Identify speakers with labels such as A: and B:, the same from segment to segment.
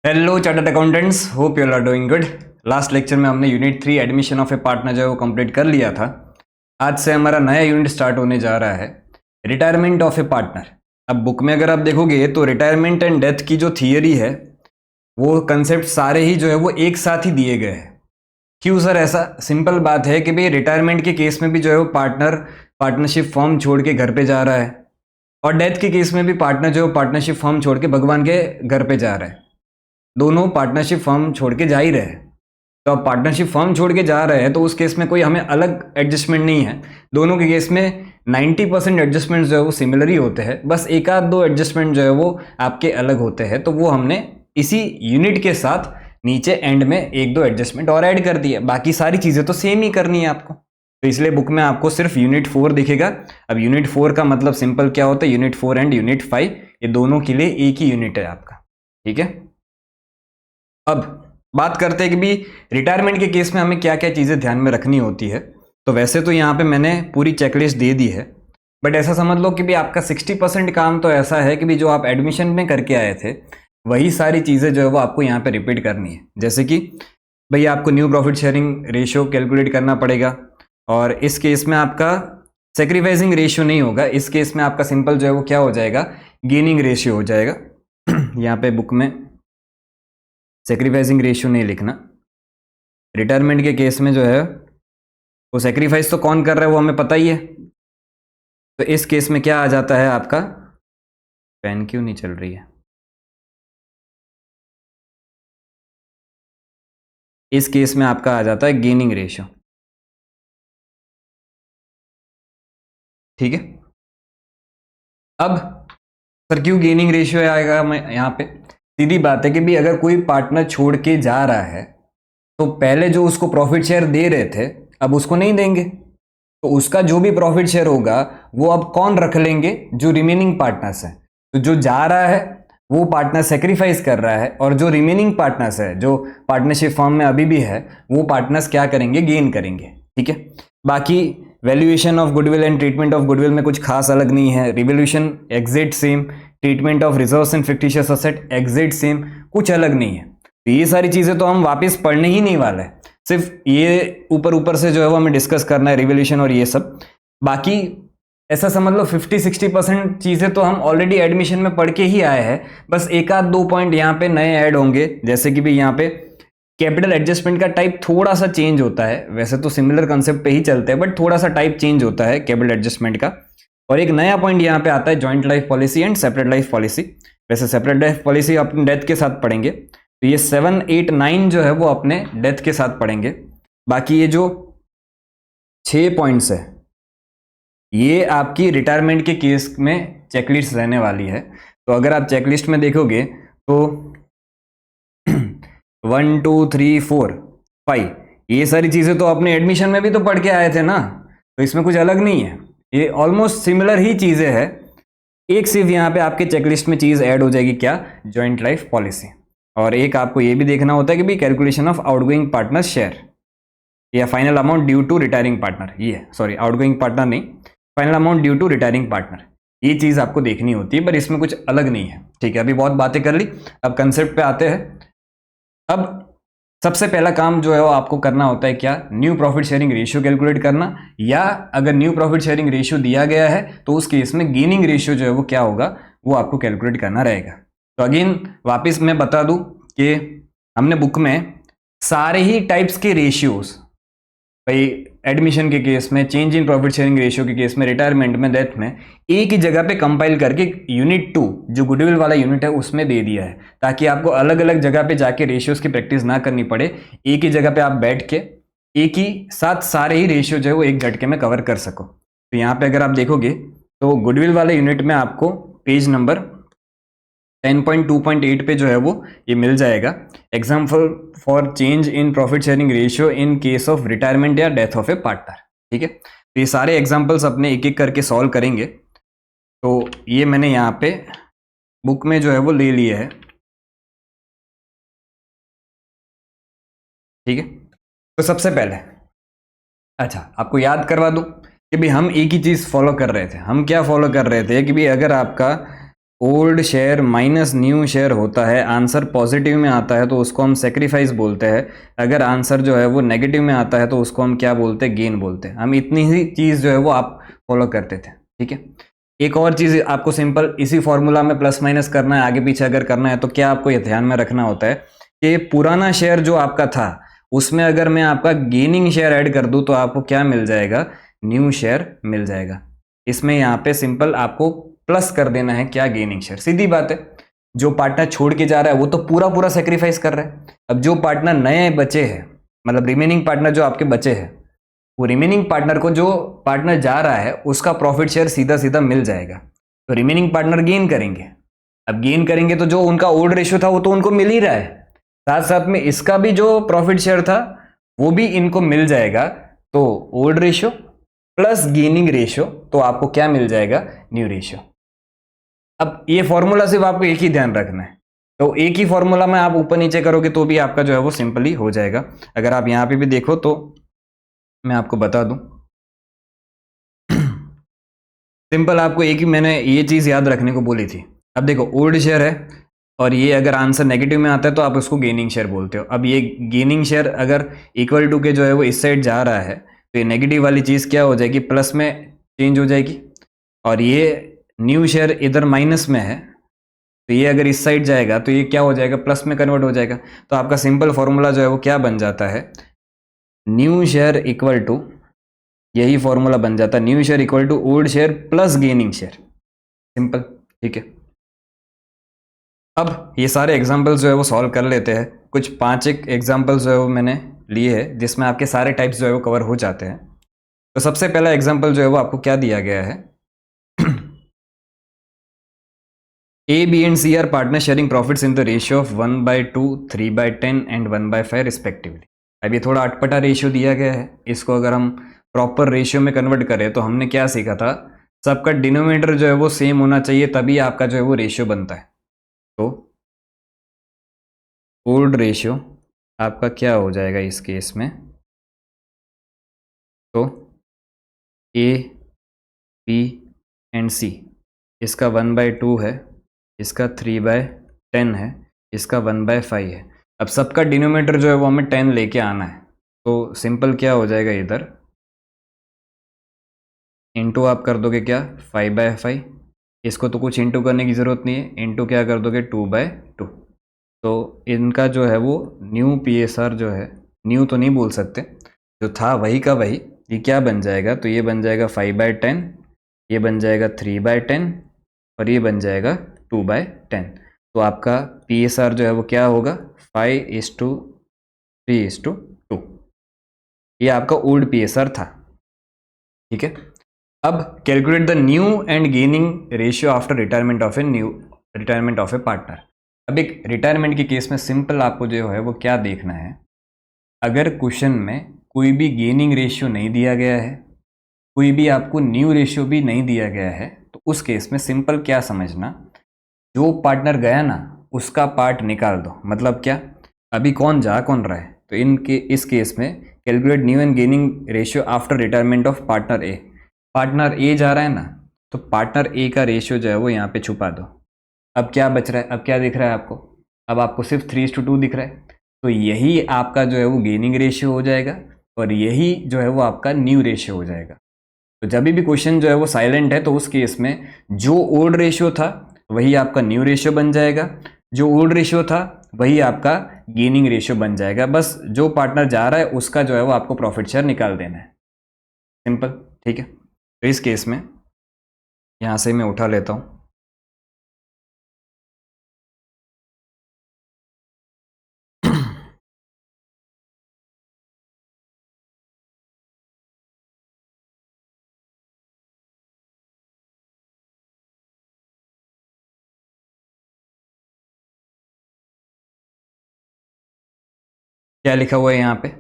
A: Hello chartered accountants, hope you are doing good. Last lecture में हमने unit 3 admission of a partner जो है वो कंप्लीट कर लिया था। आज से हमारा नया यूनिट स्टार्ट होने जा रहा है, रिटायरमेंट ऑफ ए पार्टनर। अब बुक में अगर आप देखोगे तो रिटायरमेंट एंड डेथ की जो थियरी है वो कंसेप्ट सारे ही जो है वो एक साथ ही दिए गए हैं। क्यों सर ऐसा? सिंपल बात है कि भाई रिटायरमेंट के केस में भी जो है वो पार्टनरशिप फॉर्म छोड़ के घर पे जा रहा है, और डेथ के केस में भी पार्टनर जो है पार्टनरशिप फॉर्म छोड़ के भगवान के घर पे जा रहा है। दोनों पार्टनरशिप फर्म छोड़ के जा ही रहे हैं। तो अब पार्टनरशिप फर्म छोड़ के जा रहे हैं तो उस केस में कोई हमें अलग एडजस्टमेंट नहीं है। दोनों के केस में 90% एडजस्टमेंट जो है वो सिमिलर ही होते हैं, बस एक आध दो एडजस्टमेंट जो है वो आपके अलग होते हैं। तो वो हमने इसी यूनिट के साथ नीचे एंड में एक दो एडजस्टमेंट और ऐड कर दिए, बाकी सारी चीज़ें तो सेम ही करनी है आपको। तो इसलिए बुक में आपको सिर्फ यूनिट 4 दिखेगा। अब यूनिट 4 का मतलब सिंपल क्या होता है, यूनिट 4 एंड यूनिट 5 ये दोनों के लिए एक ही यूनिट है आपका। ठीक है, अब बात करते हैं कि भी रिटायरमेंट के केस में हमें क्या क्या चीज़ें ध्यान में रखनी होती है। तो वैसे तो यहाँ पे मैंने पूरी चेकलिस्ट दे दी है, बट ऐसा समझ लो कि भी आपका 60% काम तो ऐसा है कि भी जो आप एडमिशन में करके आए थे वही सारी चीज़ें जो है वो आपको यहाँ पे रिपीट करनी है। जैसे कि भैया आपको new profit sharing ratio calculate करना पड़ेगा, और इस केस में आपका सेक्रीफाइसिंग रेशियो नहीं होगा। इस केस में आपका सिंपल जो है वो क्या हो जाएगा, गेनिंग रेशियो हो जाएगा। यहाँ पे बुक में सेक्रीफाइसिंग रेशियो नहीं लिखना। रिटायरमेंट के केस में जो है वो सेक्रीफाइस तो कौन कर रहा है वो हमें पता ही है। तो इस केस में क्या आ जाता है आपका, पेन क्यों नहीं चल रही है, इस केस में आपका आ जाता है गेनिंग रेशियो। ठीक है, अब सर क्यों गेनिंग रेशियो आएगा? मैं यहाँ पे सीधी बात है कि भी अगर कोई पार्टनर छोड़ के जा रहा है तो पहले जो उसको प्रॉफिट शेयर दे रहे थे अब उसको नहीं देंगे, तो उसका जो भी प्रॉफिट शेयर होगा वो अब कौन रख लेंगे, जो रिमेनिंग पार्टनर्स हैं। तो जो जा रहा है वो पार्टनर सेक्रीफाइस कर रहा है, और जो रिमेनिंग पार्टनर्स है जो पार्टनरशिप फॉर्म में अभी भी है वो पार्टनर्स क्या करेंगे, गेन करेंगे। ठीक है, बाकी valuation of goodwill and treatment of goodwill में कुछ खास अलग नहीं है। Revolution exact same, treatment of reserves and fictitious asset exact same, कुछ अलग नहीं है। तो ये सारी चीजें तो हम वापस पढ़ने ही नहीं वाले, सिर्फ ये ऊपर ऊपर से जो है वो हमें डिस्कस करना है, रिवोल्यूशन और ये सब। बाकी ऐसा समझ लो 50-60% चीजें तो हम ऑलरेडी एडमिशन में पढ़ के ही आए हैं, बस एक आध दो पॉइंट यहाँ पे नए ऐड होंगे। जैसे कि भी यहाँ पे कैपिटल एडजस्टमेंट का टाइप थोड़ा सा चेंज होता है, वैसे तो सिमिलर कंसेप्ट पे ही चलते हैं बट थोड़ा सा टाइप चेंज होता है कैपिटल एडजस्टमेंट का। और एक नया पॉइंट यहाँ पे आता है joint life policy and separate life policy. वैसे सेपरेट लाइफ पॉलिसी अपने डेथ के साथ पढ़ेंगे, तो ये 7, 8, 9 जो है वो अपने डेथ के साथ पढ़ेंगे। बाकी ये जो 6 पॉइंट्स है ये आपकी रिटायरमेंट के केस में चेकलिस्ट रहने वाली है। तो अगर आप चेकलिस्ट में देखोगे तो 1, 2, 3, 4, 5 ये सारी चीजें तो अपने एडमिशन में भी तो पढ़ के आए थे ना, तो इसमें कुछ अलग नहीं है, ये ऑलमोस्ट सिमिलर ही चीजें हैं। एक सिर्फ यहाँ पे आपके चेकलिस्ट में चीज ऐड हो जाएगी, क्या, जॉइंट लाइफ पॉलिसी। और एक आपको ये भी देखना होता है कि भी calculation of outgoing partner share या final amount due to retiring partner, ये सॉरी आउटगोइंग पार्टनर नहीं, final amount due to retiring partner, ये चीज आपको देखनी होती है, पर इसमें कुछ अलग नहीं है। ठीक है, अभी बहुत बातें कर ली, अब कंसेप्ट पे आते हैं। अब सबसे पहला काम जो है वो आपको करना होता है क्या, new profit sharing ratio calculate करना, या अगर न्यू प्रॉफिट शेयरिंग रेशियो दिया गया है तो उस केस में गेनिंग रेशियो जो है वो क्या होगा वो आपको कैलकुलेट करना रहेगा। तो अगेन वापस मैं बता दूं कि हमने बुक में सारे ही टाइप्स के रेशियोज, भाई एडमिशन के केस में, change in profit sharing ratio के केस में, रिटायरमेंट में, डेथ में, एक ही जगह पे कंपाइल करके यूनिट 2 जो गुडविल वाला यूनिट है उसमें दे दिया है, ताकि आपको अलग अलग जगह पे जाके रेशियोज की प्रैक्टिस ना करनी पड़े। एक ही जगह पे आप बैठ के एक ही साथ सारे ही रेशियो जो है वो एक झटके में कवर कर सको। तो यहाँ पे अगर आप देखोगे तो गुडविल वाले यूनिट में आपको पेज नंबर 10.2.8 पे जो है वो ये मिल जाएगा, example for change in profit sharing ratio in case of retirement या डेथ ऑफ ए पार्टनर। ठीक है, तो ये सारे एग्जाम्पल्स अपने एक एक करके सॉल्व करेंगे। तो ये मैंने यहाँ पे बुक में जो है वो ले लिया है। ठीक है, तो सबसे पहले अच्छा आपको याद करवा दूं कि भाई हम एक ही चीज फॉलो कर रहे थे। हम क्या फॉलो कर रहे थे कि भाई अगर आपका old share minus new share होता है, आंसर पॉजिटिव में आता है तो उसको हम सेक्रीफाइस बोलते हैं, अगर आंसर जो है वो नेगेटिव में आता है तो उसको हम क्या बोलते हैं, गेन बोलते हैं। हम इतनी ही चीज़ जो है वो आप फॉलो करते थे, ठीक है। एक और चीज़ आपको सिंपल इसी फॉर्मूला में प्लस माइनस करना है, आगे पीछे अगर करना है तो क्या आपको ये ध्यान में रखना होता है कि पुराना शेयर जो आपका था उसमें अगर मैं आपका गेनिंग शेयर ऐड कर दूं तो आपको क्या मिल जाएगा, न्यू शेयर मिल जाएगा। इसमें यहाँ पे सिंपल आपको प्लस कर देना है क्या, गेनिंग शेयर। सीधी बात है, जो पार्टनर छोड़ के जा रहा है वो तो पूरा पूरा सेक्रीफाइस कर रहा है। अब जो पार्टनर नए बचे हैं, मतलब रिमेनिंग पार्टनर जो आपके बचे हैं, वो रिमेनिंग पार्टनर को जो पार्टनर जा रहा है उसका प्रॉफिट शेयर सीधा सीधा मिल जाएगा, तो रिमेनिंग पार्टनर गेन करेंगे। अब गेन करेंगे तो जो उनका ओल्ड रेशियो था वो तो उनको मिल ही रहा है, साथ साथ में इसका भी जो प्रॉफिट शेयर था वो भी इनको मिल जाएगा। तो old ratio plus gaining ratio, तो आपको क्या मिल जाएगा, न्यू रेशियो। अब ये फॉर्मूला सिर्फ आपको एक ही ध्यान रखना है, तो एक ही फॉर्मूला में आप ऊपर नीचे करोगे तो भी आपका जो है वो सिंपली हो जाएगा। अगर आप यहां पे भी देखो तो मैं आपको बता दूं, सिंपल आपको एक ही मैंने ये चीज याद रखने को बोली थी। अब देखो ओल्ड शेयर है और ये अगर आंसर नेगेटिव में आता है तो आप उसको गेनिंग शेयर बोलते हो। अब ये गेनिंग शेयर अगर इक्वल टू के जो है वो इस साइड जा रहा है तो ये नेगेटिव वाली चीज क्या हो जाएगी, प्लस में चेंज हो जाएगी। और ये न्यू शेयर इधर माइनस में है तो ये अगर इस साइड जाएगा तो ये क्या हो जाएगा, प्लस में कन्वर्ट हो जाएगा। तो आपका सिंपल फॉर्मूला जो है वो क्या बन जाता है, न्यू शेयर इक्वल टू, यही फॉर्मूला बन जाता है, new share equal to old share plus gaining share. Simple, ठीक है। अब ये सारे एग्जाम्पल्स जो है वो सॉल्व कर लेते हैं। कुछ 5 एक एग्जाम्पल्स जो है वो मैंने लिए हैं जिसमें आपके सारे टाइप्स जो है वो कवर हो जाते हैं। तो सबसे पहला एग्जाम्पल जो है वो आपको क्या दिया गया है, A, B and C are partners sharing profits in the ratio of 1/2, 3/10 and 1/5 respectively. अब ये थोड़ा अटपटा रेशियो दिया गया है, इसको अगर हम प्रॉपर रेशियो में कन्वर्ट करें तो हमने क्या सीखा था, सबका डिनोमिनेटर जो है वो सेम होना चाहिए तभी आपका जो है वो रेशियो बनता है। तो ओल्ड रेशियो आपका क्या हो जाएगा इस केस में, तो A, B एंड C, इसका 1/2 है, इसका 3/10 है, इसका 1/5 है। अब सबका डिनोमिनेटर जो है वो हमें 10 लेके आना है, तो सिंपल क्या हो जाएगा, इधर इंटू आप कर दोगे क्या, 5/5, इसको तो कुछ इंटू करने की ज़रूरत नहीं है, इंटू क्या कर दोगे 2/2। तो इनका जो है वो न्यू PSR जो है, न्यू तो नहीं बोल सकते, जो था वही का वही, ये क्या बन जाएगा, तो ये बन जाएगा 5/10, ये बन जाएगा 3/10 और ये बन जाएगा 2/10। तो आपका PSR जो है वो क्या होगा, 5:3:2। ये आपका ओल्ड PSR था, ठीक है। अब calculate the new and gaining ratio after retirement of a partner. अब एक रिटायरमेंट के केस में सिंपल आपको जो है वो क्या देखना है, अगर क्वेश्चन में कोई भी गेनिंग रेशियो नहीं दिया गया है, कोई भी आपको न्यू रेशियो भी नहीं दिया गया है, तो उस केस में सिंपल क्या समझना, जो पार्टनर गया ना उसका पार्ट निकाल दो। मतलब क्या, अभी कौन जा कौन रहा है, तो इस केस में calculate new and gaining ratio after retirement of partner A. Partner A जा रहा है ना, तो पार्टनर ए का रेशियो जो है वो यहाँ पे छुपा दो। अब क्या बच रहा है, अब क्या दिख रहा है आपको, अब आपको सिर्फ 3:2 दिख रहा है, तो यही आपका जो है वो गेनिंग रेशियो हो जाएगा और यही जो है वो आपका न्यू रेशियो हो जाएगा। तो जब भी क्वेश्चन जो है वो साइलेंट है तो उस केस में जो ओल्ड रेशियो था वही आपका न्यू रेशियो बन जाएगा, जो ओल्ड रेशियो था वही आपका गेनिंग रेशियो बन जाएगा। बस जो पार्टनर जा रहा है उसका जो है वो आपको प्रॉफिट शेयर निकाल देना है, सिंपल, ठीक है। तो इस केस में यहां से मैं उठा लेता हूं, क्या लिखा हुआ है यहाँ पे,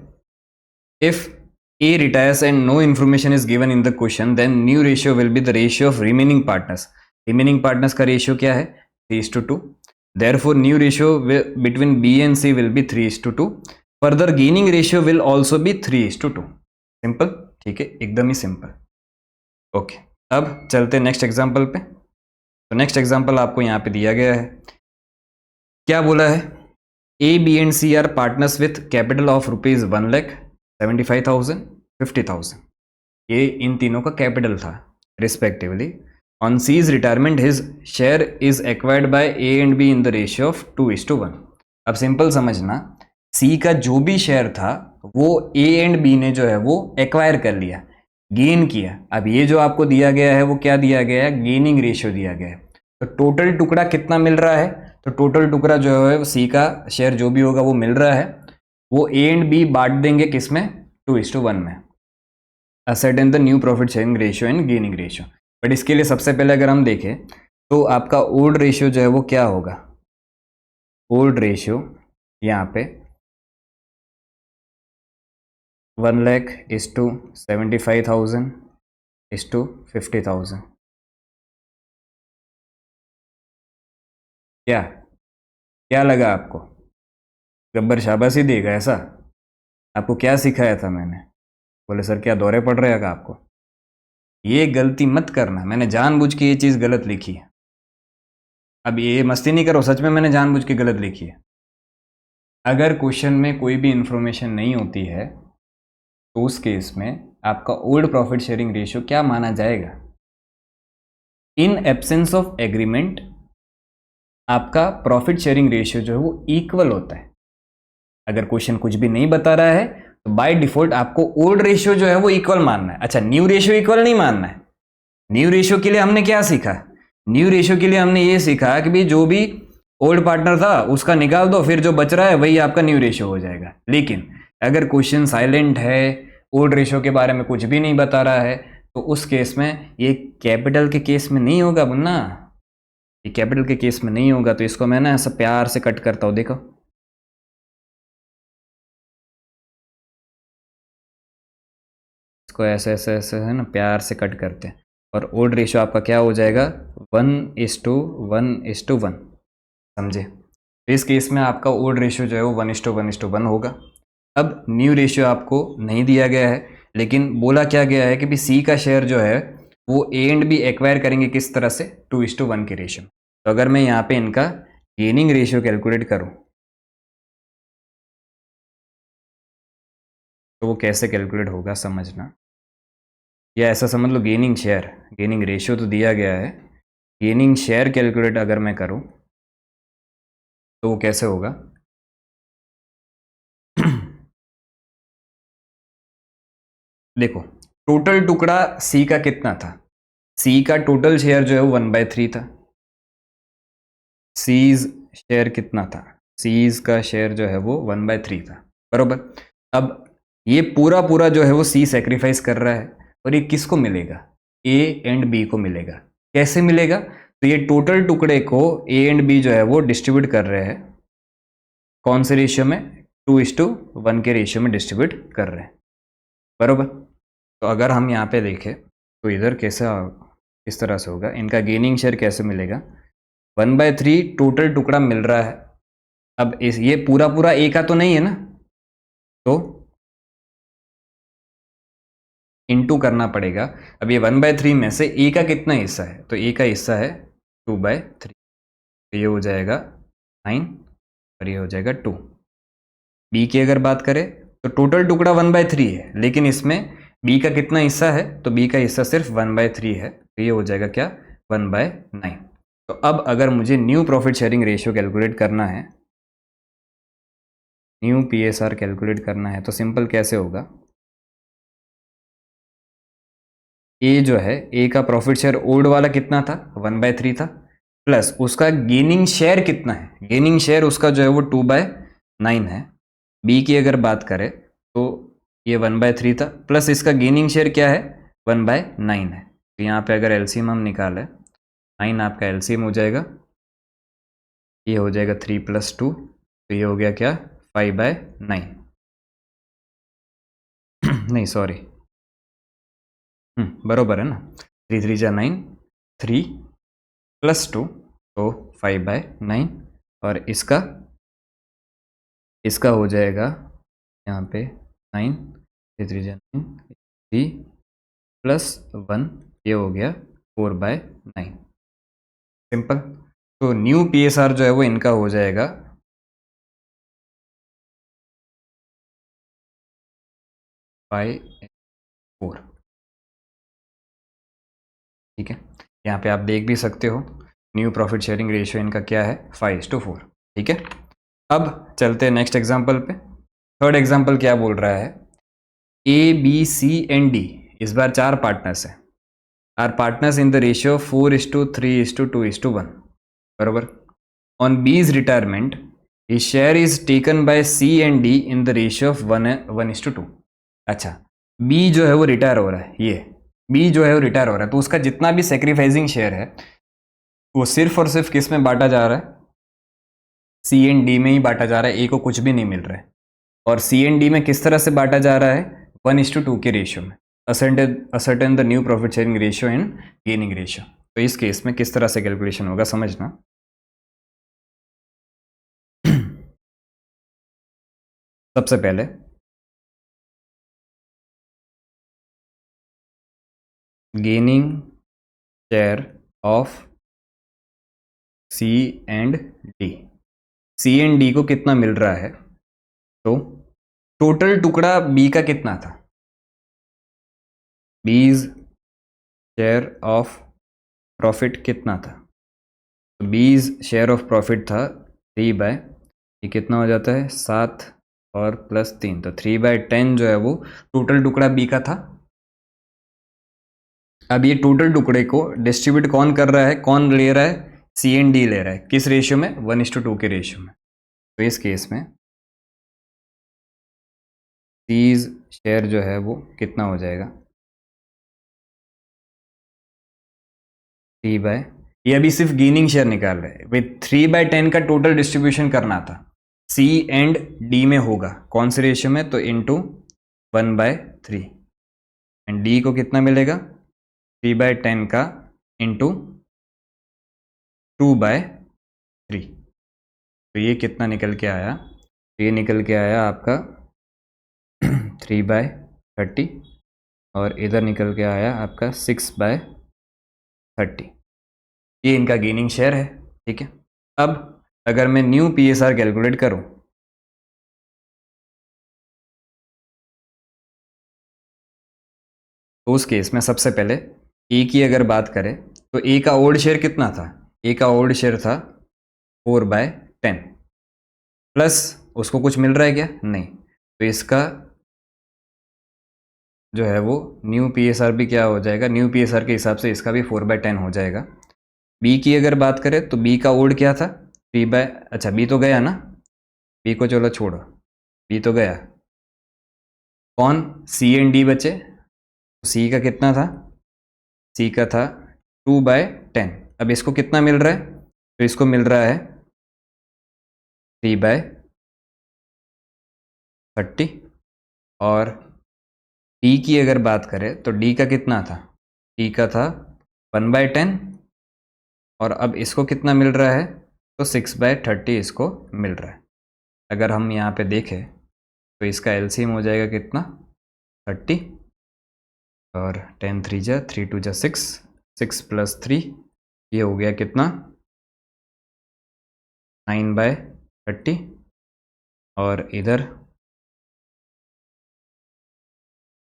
A: if A retires and no information is given in the question, then new ratio will be the ratio of remaining partners. Remaining partners का ratio क्या है, 3:2. Therefore, new ratio between B and C will be 3:2. Further, gaining ratio will also be 3:2. Simple, ठीक है, एकदम ही simple. Okay, अब चलते next example पे। तो नेक्स्ट एग्जांपल आपको यहाँ पे दिया गया है, क्या बोला है, A B and C are partners with capital of ₹1,75,000 50,000। ये इन तीनों का कैपिटल था respectively. On C's retirement his share is acquired by A and B in the ratio of 2:1। अब सिंपल समझना, सी का जो भी शेयर था वो ए एंड बी ने जो है वो एक्वायर कर लिया, गेन किया। अब ये जो आपको दिया गया है वो क्या दिया गया है, गेनिंग रेशियो दिया गया है। तो टोटल टुकड़ा कितना मिल रहा है, तो टोटल टुकड़ा जो है सी का शेयर जो भी होगा वो मिल रहा है, वो ए एंड बी बांट देंगे किसमें, 2:1 में। Asset the new profit sharing ratio and gaining ratio. But इसके लिए सबसे पहले अगर हम देखें तो आपका ओल्ड रेशियो जो है वो क्या होगा, ओल्ड रेशियो यहाँ पे 1,75,000:50,000। क्या क्या लगा आपको, गब्बर शाबाशी देगा ऐसा, आपको क्या सिखाया था मैंने, बोले सर क्या दौरे पड़ रहे हैं आपको, ये गलती मत करना, मैंने जानबूझ के ये चीज़ गलत लिखी है। अब ये मस्ती नहीं करो, सच में मैंने जानबूझ के गलत लिखी है। अगर क्वेश्चन में कोई भी इंफॉर्मेशन नहीं होती है तो उस केस में आपका ओल्ड प्रॉफिट शेयरिंग रेशियो क्या माना जाएगा, इन एब्सेंस ऑफ एग्रीमेंट आपका प्रॉफिट शेयरिंग रेशियो जो है वो इक्वल होता है। अगर क्वेश्चन कुछ भी नहीं बता रहा है तो बाय डिफॉल्ट आपको ओल्ड रेशियो जो है वो इक्वल मानना है। अच्छा, न्यू रेशियो इक्वल नहीं मानना है। न्यू रेशियो के लिए हमने क्या सीखा, न्यू रेशियो के लिए हमने ये सीखा कि भाई जो भी ओल्ड पार्टनर था उसका निकाल दो, फिर जो बच रहा है वही आपका न्यू रेशियो हो जाएगा। लेकिन अगर क्वेश्चन साइलेंट है, ओल्ड रेशियो के बारे में कुछ भी नहीं बता रहा है, तो उस केस में ये कैपिटल के केस में नहीं होगा मुन्ना, ये कैपिटल के केस में नहीं होगा। तो इसको मैं ना ऐसा प्यार से कट करता हूं, देखो इसको ऐसे ऐसे ऐसे है ना, प्यार से कट करते हैं। और ओल्ड रेशियो आपका क्या हो जाएगा, 1:1:1। समझे, तो इस केस में आपका ओल्ड रेशियो जो है वो 1:1:1 होगा। अब न्यू रेशियो आपको नहीं दिया गया है, लेकिन बोला क्या गया है कि भी सी का शेयर जो है वो ए एंड बी एक्वायर करेंगे किस तरह से, 2:1 के रेशियो। तो अगर मैं यहाँ पे इनका गेनिंग रेशियो कैलकुलेट करूँ तो वो कैसे कैलकुलेट होगा समझना, या ऐसा समझ लो गेनिंग शेयर, गेनिंग रेशियो तो दिया गया है, गेनिंग शेयर कैलकुलेट अगर मैं करूँ तो वो कैसे होगा देखो, टोटल टुकड़ा सी का कितना था, सी का टोटल शेयर जो है वो 1/3 था। सीज शेयर कितना था, सीज का शेयर जो है वो 1/3 था, बरोबर। अब ये पूरा पूरा जो है वो सी सेक्रीफाइस कर रहा है, और ये किसको मिलेगा, ए एंड बी को मिलेगा। कैसे मिलेगा, तो ये टोटल टुकड़े को ए एंड बी जो है वो डिस्ट्रीब्यूट कर रहे हैं, कौन से रेशियो में, 2:1 के रेशियो में डिस्ट्रीब्यूट कर रहे हैं, बरोबर। तो अगर हम यहाँ पे देखें तो इधर कैसा, इस तरह से होगा, इनका गेनिंग शेयर कैसे मिलेगा, 1/3 टोटल टुकड़ा मिल रहा है। अब इस ये पूरा पूरा ए का तो नहीं है ना, तो इनटू करना पड़ेगा। अब ये 1/3 में से ए का कितना हिस्सा है, तो ए का हिस्सा है 2/3, तो ये हो जाएगा 9 और ये हो जाएगा 2। बी की अगर बात करें तो टोटल टुकड़ा 1/3 है, लेकिन इसमें बी का कितना हिस्सा है, तो बी का हिस्सा सिर्फ 1/3 है, तो ये हो जाएगा क्या, 1/9। तो अब अगर मुझे new profit sharing ratio calculate करना है, न्यू पीएसआर कैलकुलेट करना है, तो सिंपल कैसे होगा, ए जो है, ए का प्रॉफिट शेयर ओल्ड वाला कितना था, 1/3 था, प्लस उसका गेनिंग शेयर कितना है, गेनिंग शेयर उसका जो है वो 2/9 है। बी की अगर बात करें तो ये 1/3 था, प्लस इसका गेनिंग शेयर क्या है, 1/9 है। तो यहाँ पे अगर एलसीएम हम निकालें, 9 आपका एलसीएम हो जाएगा, ये हो जाएगा 3 + 2, तो ये हो गया क्या, 5/9 नहीं सॉरी, बरोबर है ना, 3 3 जा 9, 3 + 2 तो 5/9, और इसका इसका हो जाएगा यहाँ पे 9, 3 3 जा 9, 3 + 1, ये हो गया 4/9। सिंपल। तो न्यू पीएसआर जो है वो इनका हो जाएगा 5:4। ठीक है, यहाँ पे आप देख भी सकते हो न्यू प्रॉफिट शेयरिंग रेशियो इनका क्या है, 5:4। ठीक है, अब चलते हैं नेक्स्ट एग्जाम्पल पे। थर्ड एग्जाम्पल क्या बोल रहा है, A B C and D, इस बार 4 पार्टनर्स हैं, are partners in the ratio 4:3:2:1, बराबर। On B's retirement his share is taken by C and D in the ratio of 1:2। अच्छा, बी जो है वो रिटायर हो रहा है, ये बी जो है वो रिटायर हो रहा है, तो उसका जितना भी सेक्रीफाइसिंग शेयर है वो सिर्फ और सिर्फ किस में बांटा जा रहा है, सी एंड डी में ही बांटा जा रहा है, ए को कुछ भी नहीं मिल रहा है। और सी एंड डी में किस तरह से बांटा जा रहा है, 1:2 के रेशियो में। Ascertain the new profit sharing ratio in gaining ratio. तो इस केस में किस तरह से कैलकुलेशन होगा समझना। सबसे पहले gaining share of C and D, C and D को कितना मिल रहा है, तो टोटल टुकड़ा बी का कितना था, बीज शेयर ऑफ प्रॉफिट कितना था, तो बीज शेयर ऑफ प्रॉफिट था 3/, ये कितना हो जाता है 7 और +3, तो 3/10 जो है वो टोटल टुकड़ा बी का था। अब ये टोटल टुकड़े को डिस्ट्रीब्यूट कौन कर रहा है, कौन ले रहा है, सी एंड डी ले रहा है, किस रेशियो में, 1:2 के रेशियो में। तो इस केस में बीज शेयर जो है वो कितना हो जाएगा, 3/, ये अभी सिर्फ गेनिंग शेयर निकाल रहे हैं, विथ 3/10 का टोटल डिस्ट्रीब्यूशन करना था, सी एंड डी में होगा कौन से रेशियो में, तो इंटू 1/3, एंड डी को कितना मिलेगा 3/10 का इंटू 2/3। तो ये कितना निकल के आया, तो ये निकल के आया आपका 3/30, और इधर निकल के आया आपका 6/30। ये इनका गेनिंग शेयर है। ठीक है, अब अगर मैं न्यू पीएसआर कैलकुलेट करूं, तो उस केस में सबसे पहले ए की अगर बात करें तो ए का ओल्ड शेयर कितना था, ए का ओल्ड शेयर था 4/10, प्लस उसको कुछ मिल रहा है क्या, नहीं, तो इसका जो है वो न्यू पीएसआर भी क्या हो जाएगा, न्यू पीएसआर के हिसाब से इसका भी 4/10 हो जाएगा। बी की अगर बात करें तो बी का ओल्ड क्या था, अच्छा बी तो गया ना, बी को चलो छोड़ो, बी तो गया, कौन, सी एंड डी बचे, सी का कितना था, सी का था 2/10। अब इसको कितना मिल रहा है, तो इसको मिल रहा है 3/30, और डी की अगर बात करें तो डी का कितना था, डी का था 1/10, और अब इसको कितना मिल रहा है, तो 6/30 इसको मिल रहा है। अगर हम यहाँ पे देखें तो इसका एलसीएम हो जाएगा कितना, 30, और 10 3 जा 3 2 जा 6, 6 + 3, ये हो गया कितना 9/30, और इधर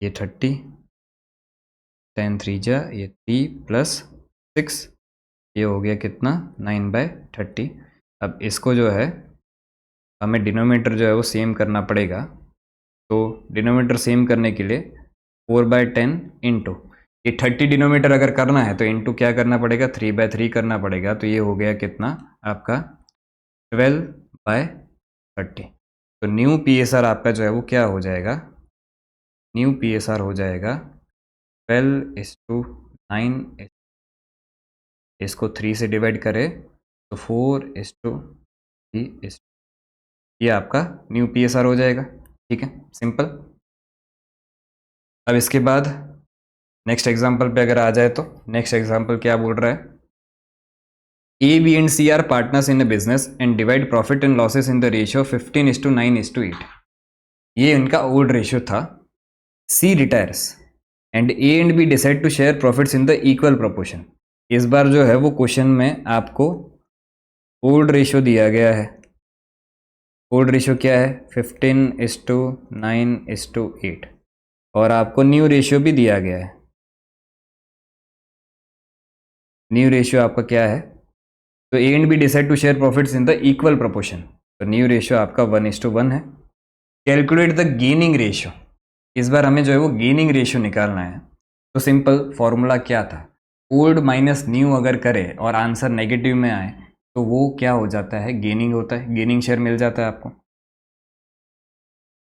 A: ये 30, 10 3 जा ये 3 + 6, ये हो गया कितना 9/30। अब इसको जो है हमें डिनोमिनेटर जो है वो सेम करना पड़ेगा, तो डिनोमिनेटर सेम करने के लिए 4/10 इंटू ये 30 डिनोमीटर अगर करना है तो इंटू क्या करना पड़ेगा, 3/3 करना पड़ेगा, तो ये हो गया कितना आपका 12/30। तो न्यू पीएसआर आपका जो है वो क्या हो जाएगा, न्यू पीएसआर हो जाएगा 12:9, इसको 3 से डिवाइड करें तो 4:3, ये आपका न्यू पीएसआर हो जाएगा। ठीक है, सिंपल। अब इसके बाद नेक्स्ट एग्जाम्पल पे अगर आ जाए तो नेक्स्ट एग्जाम्पल क्या बोल रहा है, A B and C are partners in a business and divide profit and losses in the ratio 15:9:8। ये इनका ओल्ड रेशियो था। C retires and A and B decide to share profits in the equal proportion. इस बार जो है वो question में आपको ओल्ड रेशियो दिया गया है। ओल्ड रेशियो क्या है? 15:9:8 और आपको न्यू रेशियो भी दिया गया है। न्यू रेशियो आपका क्या है? तो A and B decide to share profits in the equal proportion. तो न्यू रेशियो आपका 1:1 है। Calculate the gaining ratio. इस बार हमें जो है वो गेनिंग रेशियो निकालना है। तो सिंपल फॉर्मूला क्या था? ओल्ड माइनस न्यू अगर करे और आंसर नेगेटिव में आए तो वो क्या हो जाता है? गेनिंग होता है, गेनिंग शेयर मिल जाता है आपको।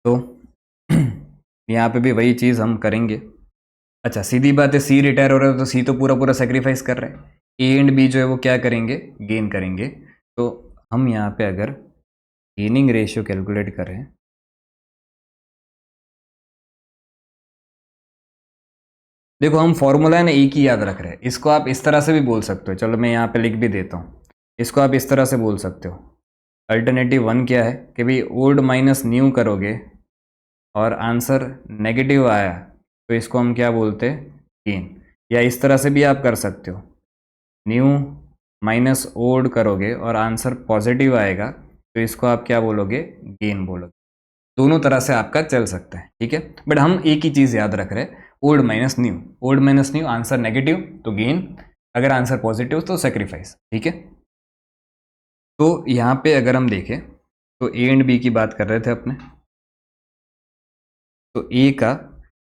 A: तो यहाँ पे भी वही चीज़ हम करेंगे। अच्छा, सीधी बात है, सी रिटायर हो रहा है तो सी तो पूरा पूरा सेक्रीफाइस कर रहे हैं। ए एंड बी जो है वो क्या करेंगे? गेन करेंगे। तो हम यहाँ पे अगर गेनिंग रेशियो कैलकुलेट करें, देखो हम फॉर्मूला है ना एक ही याद रख रहे हैं। इसको आप इस तरह से भी बोल सकते हो, चलो मैं यहाँ पे लिख भी देता हूँ। इसको आप इस तरह से बोल सकते हो। अल्टरनेटिव 1 क्या है कि भाई ओल्ड माइनस न्यू करोगे और आंसर नेगेटिव आया तो इसको हम क्या बोलते हैं? गेन। या इस तरह से भी आप कर सकते हो, न्यू माइनस ओल्ड करोगे और आंसर पॉजिटिव आएगा तो इसको आप क्या बोलोगे? गेन बोलोगे। दोनों तरह से आपका चल सकता है, ठीक है। बट हम एक ही चीज़ याद रख रहे हैं, old minus new. Old minus new, answer negative तो गेन, अगर आंसर पॉजिटिव तो सेक्रीफाइस, ठीक है। तो यहाँ पे अगर हम देखें तो ए एंड बी की बात कर रहे थे अपने। तो ए का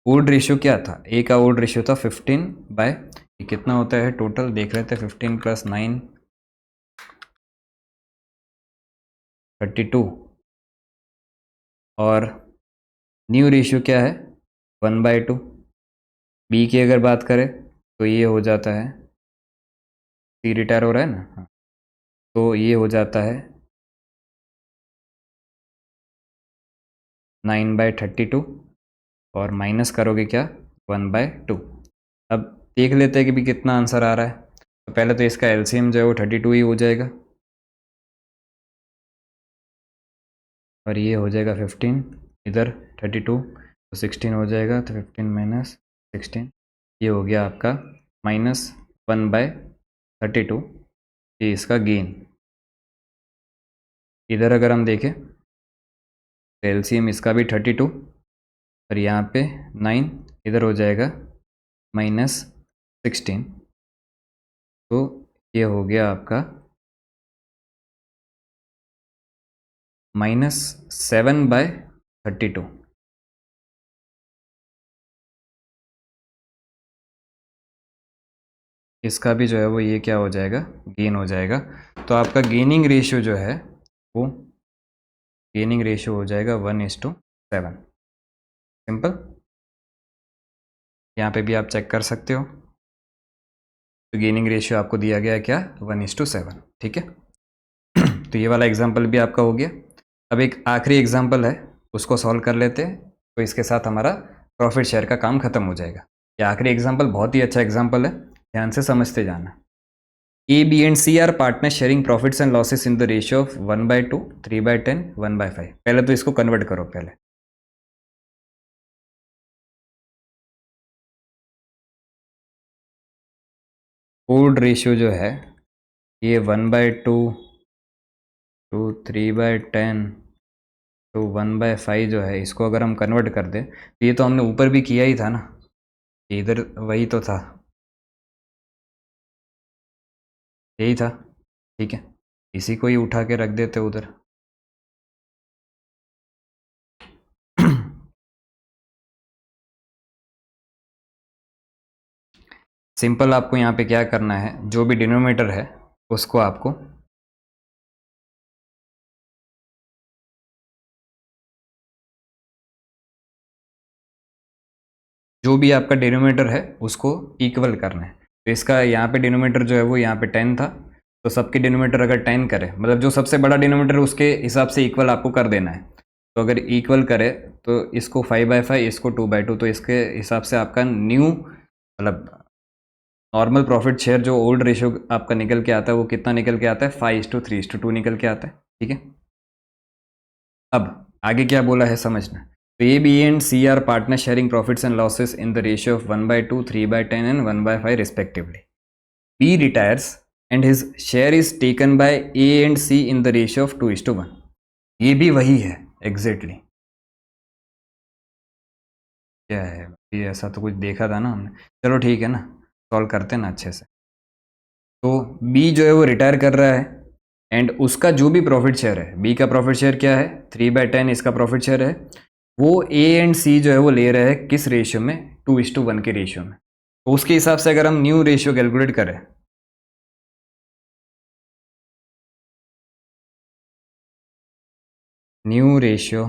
A: ओल्ड रेशियो क्या था? ए का ओल्ड रेशियो था 15 कितना होता है टोटल देख रहे थे? 15 + 9 32 और न्यू रेशियो क्या है? 1/2। बी की अगर बात करें तो ये हो जाता है, सी रिटायर हो रहा है ना, हाँ। तो ये हो जाता है 9/32 और माइनस करोगे क्या? 1/2। अब देख लेते हैं कि भी कितना आंसर आ रहा है। तो पहले तो इसका एलसीएम जो है वो 32 ही हो जाएगा और ये हो जाएगा 15, इधर 32 तो 16 हो जाएगा। तो 15 - 16 ये हो गया आपका -1/32। ये इसका गेन। इधर अगर हम देखें तो एलसीएम इसका भी 32 और यहाँ पे 9, इधर हो जाएगा -16। तो ये हो गया आपका -7/32। इसका भी जो है वो ये क्या हो जाएगा? गेन हो जाएगा। तो आपका गेनिंग रेशियो जो है वो गेनिंग रेशियो हो जाएगा 1:7। सिंपल। यहाँ पे भी आप चेक कर सकते हो। तो गेनिंग रेशियो आपको दिया गया है क्या? 1:7, ठीक है। तो ये वाला एग्जाम्पल भी आपका हो गया। अब एक आखिरी एग्जाम्पल है, उसको सॉल्व कर लेते हैं। तो इसके साथ हमारा प्रॉफिट शेयर का काम खत्म हो जाएगा। ये आखिरी एग्जाम्पल बहुत ही अच्छा एग्जाम्पल है, ध्यान से समझते जाना। A B and C are partner sharing profits and losses in the ratio of 1/2, 3/10, 1/5। पहले तो इसको कन्वर्ट करो पहले। ओल्ड रेशियो जो है ये 1/2 टू 3/10 तो 1/5 जो है, इसको अगर हम कन्वर्ट कर दें तो ये तो हमने ऊपर भी किया ही था ना, इधर वही तो था, यही था, ठीक है। इसी को ही उठा के रख देते उधर। सिंपल आपको यहाँ पे क्या करना है, जो भी डिनोमिनेटर है उसको आपको जो भी आपका डिनोमिनेटर है उसको इक्वल करना है। तो इसका यहाँ पे डिनोमिनेटर जो है वो यहाँ पे 10 था, तो सबके डिनोमिनेटर अगर 10 करे, मतलब जो सबसे बड़ा डिनोमिनेटर उसके हिसाब से इक्वल आपको कर देना है। तो अगर इक्वल करे तो इसको 5/5, इसको 2/2, तो इसके हिसाब से आपका न्यू मतलब नॉर्मल प्रॉफिट शेयर जो ओल्ड रेशियो आपका निकल के आता है वो कितना निकल के आता है? 5:3:2 निकल के आता है, ठीक है। अब आगे क्या बोला है समझना। तो A B and C are partner sharing profits and losses in the ratio of 1/2, 3/10 and 1/5 respectively. B retires and his share is taken by A and C in the ratio of 2:1। ये भी वही है exactly. क्या है ये, ऐसा तो कुछ देखा था ना हमने। चलो ठीक है ना, सॉल्व करते हैं ना अच्छे से। तो बी जो है वो रिटायर कर रहा है एंड उसका जो भी प्रॉफिट शेयर है, बी का प्रॉफिट शेयर क्या है 3/10, इसका प्रॉफिट शेयर है, वो ए एंड सी जो है वो ले रहे हैं किस रेशियो में, 2:1 के रेशियो में। तो उसके हिसाब से अगर हम न्यू रेशियो कैलकुलेट करें, new ratio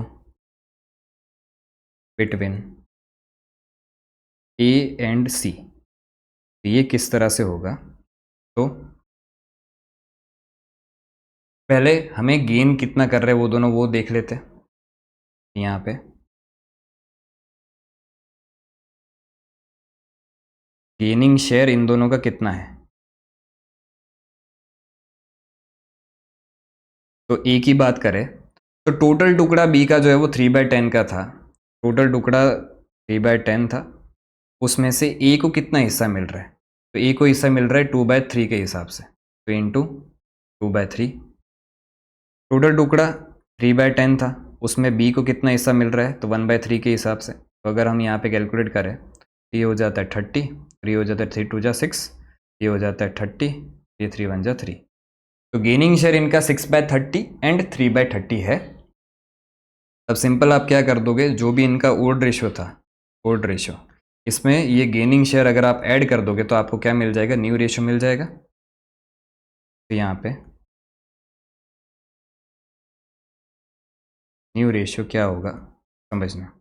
A: between A and C, ये किस तरह से होगा। तो पहले हमें गेन कितना कर रहे हैं वो दोनों, वो देख लेते हैं यहाँ पे। गेनिंग शेयर इन दोनों का कितना है, तो ए की बात करें तो टोटल टुकड़ा बी का जो है वो 3/10 का था। टोटल टुकड़ा 3/10 था, उसमें से ए को कितना हिस्सा मिल रहा है, तो ए को हिस्सा मिल रहा है 2/3 के हिसाब से, तो इंटू 2/3। टोटल टुकड़ा 3/10 था, उसमें बी को कितना हिस्सा मिल रहा है, तो 1/3 के हिसाब से। तो अगर हम यहाँ पे कैलकुलेट करें तो ये हो जाता है 30, और ये हो जाता है 3×2 = 6, ये हो जाता है 30, ये 3×1 = 3। तो गेनिंग शेयर इनका 6/30 एंड 3/30 है। अब सिंपल आप क्या कर दोगे, जो भी इनका ओड रेशियो था, ओड रेशियो, इसमें ये गेनिंग शेयर अगर आप ऐड कर दोगे तो आपको क्या मिल जाएगा, न्यू रेशियो मिल जाएगा। तो यहाँ पे न्यू रेशियो क्या होगा समझना,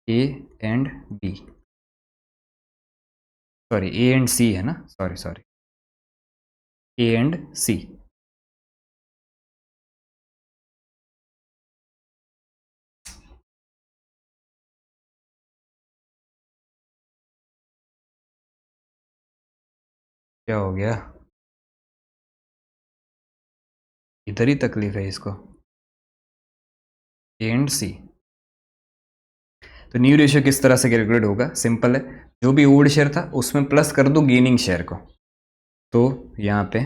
A: A and B, sorry A and C है ना, sorry sorry, A and C. क्या हो गया, इधर ही तकलीफ है इसको, ए एंड सी। तो न्यू रेशियो किस तरह से कैलकुलेट होगा, सिंपल है, जो भी ओल्ड शेयर था उसमें प्लस कर दो गेनिंग शेयर को। तो यहाँ पे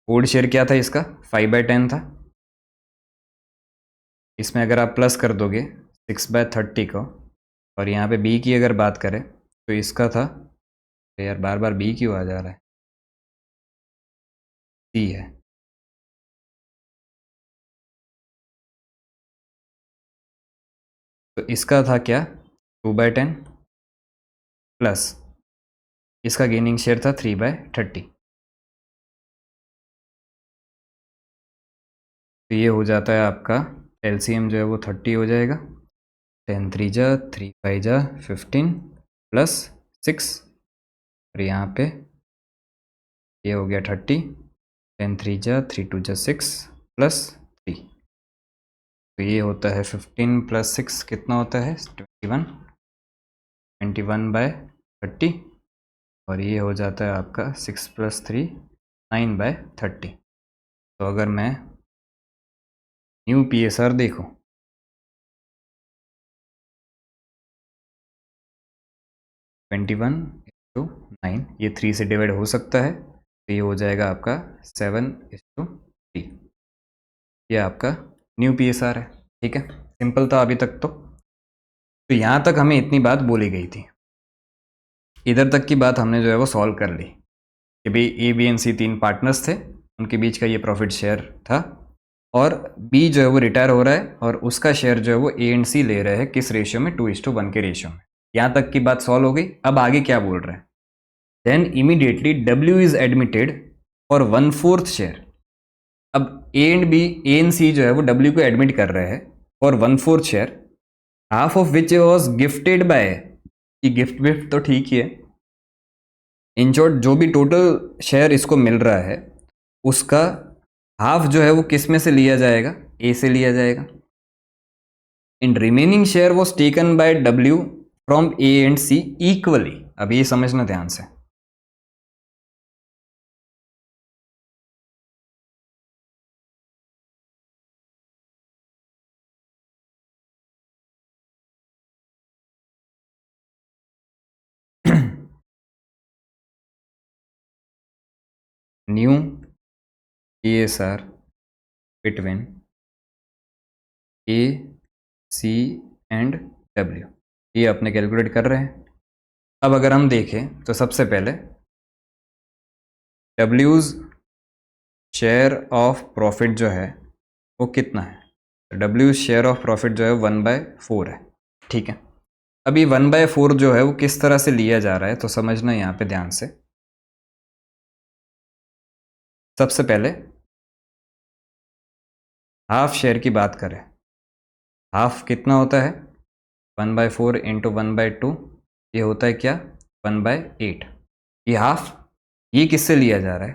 A: ओल्ड शेयर क्या था इसका, 5/10 था, इसमें अगर आप प्लस कर दोगे 6/30 को, और यहाँ पे बी की अगर बात करें तो इसका था, तो यार बार बार बी क्यों आ जा रहा है, सी है। तो इसका था क्या 2/10 प्लस इसका गेनिंग शेयर था 3/30। तो ये हो जाता है आपका एलसीएम जो है वो 30 हो जाएगा, 10×3 = 3 × 5 = 15 प्लस 6, और यहाँ पे ये हो गया 30, 10×3 = 3 × 2 = 6 प्लस 3। तो ये होता है 15 + 6 कितना होता है 21, 21/30, और ये हो जाता है आपका 6 + 3 9/30। तो अगर मैं न्यू पीएसआर देखूं, 21:9, ये 3 से डिवाइड हो सकता है, तो ये हो जाएगा आपका 7:3। ये आपका न्यू पीएसआर है, ठीक है, सिंपल था अभी तक। तो यहाँ तक हमें इतनी बात बोली गई थी, इधर तक की बात हमने जो है वो सॉल्व कर ली कि भाई A B and C 3 partners थे, उनके बीच का ये प्रॉफिट शेयर था, और बी जो है वो रिटायर हो रहा है और उसका शेयर जो है वो ए एंड सी ले रहे हैं किस रेशियो में, 2:1 के रेशियो में। यहाँ तक की बात सॉल्व हो गई। अब आगे क्या बोल रहे हैं, then immediately W is admitted for 1/4 share. अब A and B, A and C जो है वो डब्ल्यू को एडमिट कर रहे हैं for 1/4 share, half of which was gifted by, ये गिफ्ट विफ्ट तो ठीक ही है, इन शॉर्ट जो भी टोटल शेयर इसको मिल रहा है उसका हाफ जो है वो किस में से लिया जाएगा, ए से लिया जाएगा। In remaining share was taken by W from A and C equally. अब ये समझना ध्यान से, new PSR between A, C and W, ये अपने कैलकुलेट कर रहे हैं। अब अगर हम देखें तो सबसे पहले W's शेयर ऑफ प्रॉफिट जो है वो कितना है, तो W शेयर ऑफ प्रॉफिट जो है 1/4 है। ठीक है, अभी 1/4 जो है वो किस तरह से लिया जा रहा है तो समझना यहाँ पे ध्यान से। सबसे पहले हाफ शेयर की बात करें, हाफ कितना होता है 1/4 इंटू 1/2, ये होता है क्या 1/8। ये हाफ ये किससे लिया जा रहा है,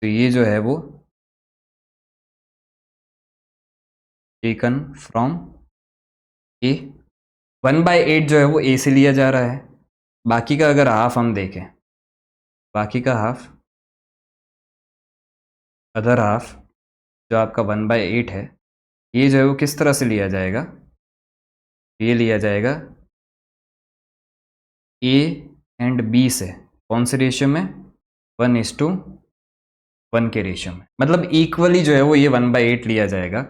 A: तो ये जो है वो टेकन फ्रॉम ए। 1/8 जो है वो ए से लिया जा रहा है। बाकी का अगर हाफ हम देखें, बाकी का हाफ अदर हाफ जो आपका 1/8 है, ये जो है वो किस तरह से लिया जाएगा, ये लिया जाएगा ए एंड बी से, कौन से रेशियो में 1:1 के रेशियो में, मतलब इक्वली जो है वो ये 1/8 लिया जाएगा।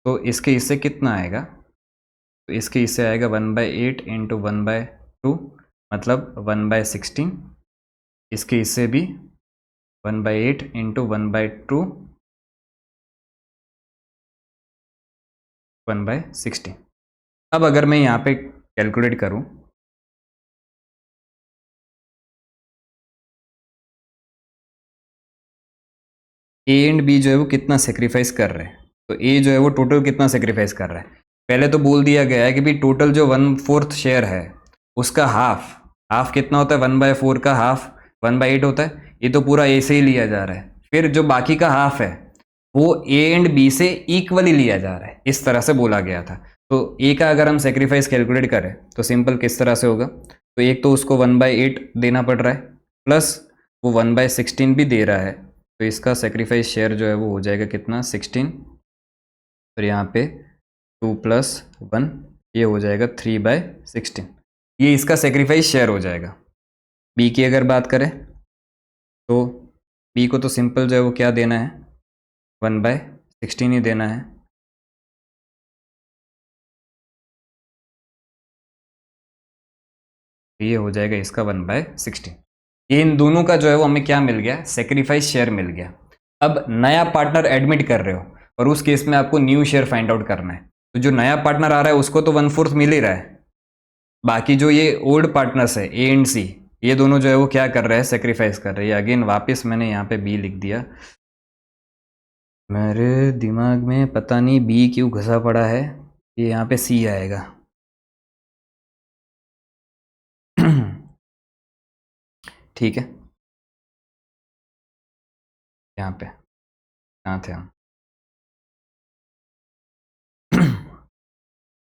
A: तो इसके हिस्से कितना आएगा, तो इसके हिस्से आएगा 1/8 इंटू 1/2 मतलब 1/16। इसके हिस्से भी 1/8 इंटू 1/2 1/16। अब अगर मैं यहाँ पे कैलकुलेट करूँ, ए एंड बी जो है वो कितना सेक्रीफाइस कर रहे हैं, तो ए जो है वो टोटल कितना सेक्रीफाइस कर रहा है। पहले तो बोल दिया गया है कि भाई टोटल जो 1/4 शेयर है उसका हाफ, हाफ कितना होता है 1/4 का हाफ 1/8 होता है, ये तो पूरा ए से ही लिया जा रहा है। फिर जो बाकी का हाफ है वो ए एंड बी से इक्वली लिया जा रहा है, इस तरह से बोला गया था। तो ए का अगर हम सेक्रीफाइस कैलकुलेट करें तो सिंपल किस तरह से होगा, तो एक तो उसको 1/8 देना पड़ रहा है प्लस वो 1/16 भी दे रहा है, तो इसका सेक्रीफाइस शेयर जो है वो हो जाएगा कितना 16, और यहाँ पे 2 + 1 ये हो जाएगा 3/16, ये इसका सेक्रीफाइस शेयर हो जाएगा। बी की अगर बात करें तो बी को तो सिंपल जो है वो क्या देना है 1/16 ही देना है। ये हो जाएगा इसका 1/16। ये इन दोनों का जो है वो हमें क्या मिल गया, सेक्रीफाइस शेयर मिल गया। अब नया पार्टनर एडमिट कर रहे हो और उस केस में आपको न्यू शेयर फाइंड आउट करना है, तो जो नया पार्टनर आ रहा है उसको तो 1/4 मिल ही रहा है। बाकी जो ये ओल्ड पार्टनर्स है ए एंड सी, ये दोनों जो है वो क्या कर रहे हैं, सेक्रीफाइस कर रहे हैं। अगेन वापस मैंने यहाँ पे बी लिख दिया, मेरे दिमाग में पता नहीं बी क्यों घसा पड़ा है, ये यहाँ पे सी आएगा। ठीक है, यहाँ पे कहाँ थे हम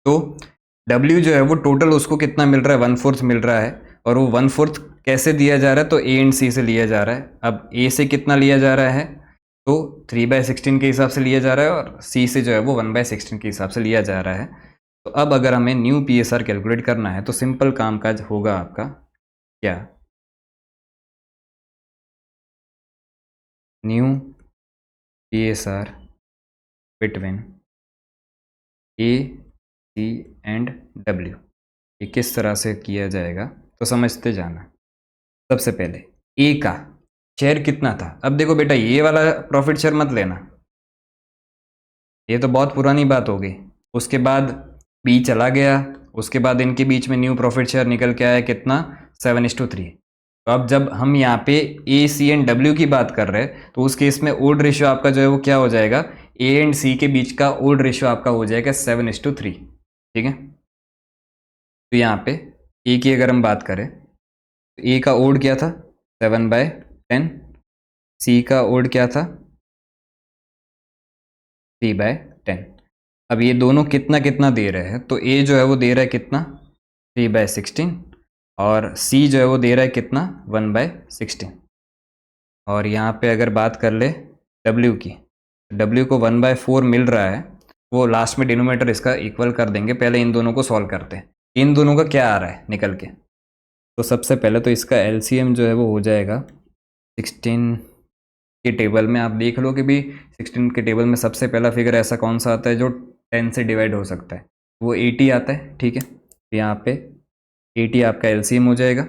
A: तो W जो है वो टोटल उसको कितना मिल रहा है 1/4 मिल रहा है, और वो 1/4 कैसे दिया जा रहा है, तो ए एंड सी से लिया जा रहा है। अब ए से कितना लिया जा रहा है, तो 3/16 के हिसाब से लिया जा रहा है, और सी से जो है वो 1/16 के हिसाब से लिया जा रहा है। तो अब अगर हमें न्यू PSR कैलकुलेट करना है तो सिंपल काम काज होगा आपका क्या, new PSR between A C and W, ये किस तरह से किया जाएगा तो समझते जाना। सबसे पहले ए का शेयर कितना था, अब देखो बेटा ये वाला प्रॉफिट शेयर मत लेना, ये तो बहुत पुरानी बात हो गई। उसके बाद बी चला गया, उसके बाद इनके बीच में न्यू प्रॉफिट शेयर निकल के आया कितना 7:3। तो अब जब हम यहाँ पे ए सी एंड डब्ल्यू की बात कर रहे हैं तो उस केस में ओल्ड रेशियो आपका जो है वो क्या हो जाएगा, ए एंड सी के बीच का ओल्ड रेशियो आपका हो जाएगा 7:3। ठीक है, तो यहाँ पे ए की अगर हम बात करें तो ए का ओड क्या था 7/10, सी का ओड क्या था 3/10। अब ये दोनों कितना कितना दे रहे हैं, तो ए जो है वो दे रहा है कितना 3/16, और सी जो है वो दे रहा है कितना 1/16। और यहाँ पे अगर बात कर ले डब्ल्यू की, डब्ल्यू को 1/4 मिल रहा है, वो लास्ट में डिनोमिनेटर इसका इक्वल कर देंगे। पहले इन दोनों को सॉल्व करते हैं, इन दोनों का क्या आ रहा है निकल के, तो सबसे पहले तो इसका LCM जो है वो हो जाएगा 16 के टेबल में आप देख लो कि भी 16 के टेबल में सबसे पहला फिगर ऐसा कौन सा आता है जो 10 से डिवाइड हो सकता है, वो 80 आता है। ठीक है, तो यहाँ पे 80 आपका एलसीएम हो जाएगा।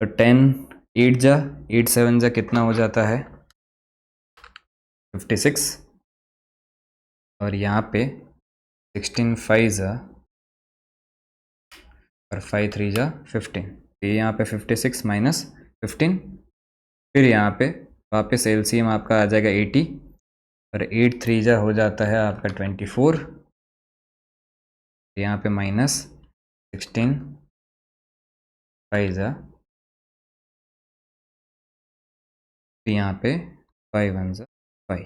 A: तो 10 8 जा 8 7 जा कितना हो जाता है 56, और यहाँ पे 16 5 जा और 5 3 जा 15, तो ये यहाँ पे 56 माइनस 15, फिर यहाँ पे वापस एलसीएम आपका आ जाएगा 80, और 8 3 जा हो जाता है आपका 24, यहाँ पे माइनस 16 5 जा, तो यहाँ पे 5 1 जा 5,